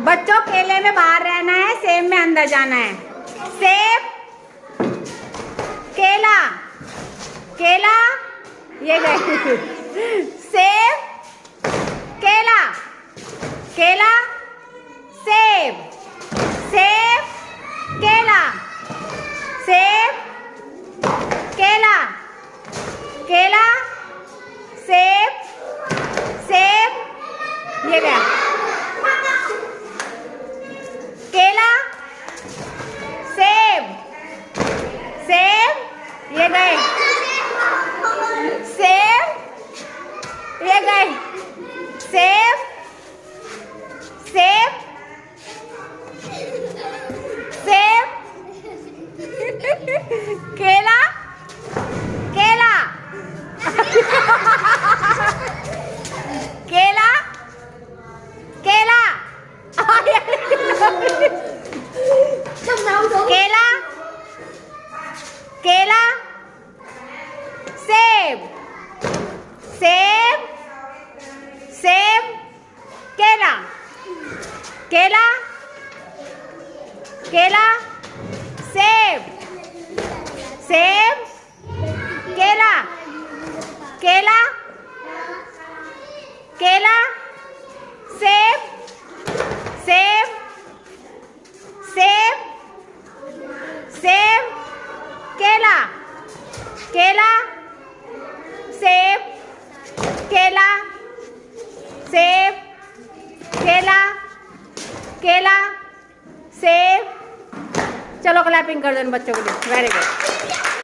बच्चों केले में बाहर रहना है, सेब में अंदर जाना है। सेब, केला, केला, ये गए। सेब, केला, केला, सेब, सेब, केला, सेब, केला, केला, सेब, सेब, ये गया। केला, सेब, सेब, ये गए। सेब, ये गए। सेब, सेब, सेब, केला, केला, केला, केला, केला, केला, सेब, सेब, सेब, केला, केला, केला, सेब, सेब, केला, केला, केला, सेब, सेब, सेब, सेब, केला, केला, सेब, केला, सेब, केला, केला, सेब। चलो क्लैपिंग कर दो इन बच्चों के लिए। Very good.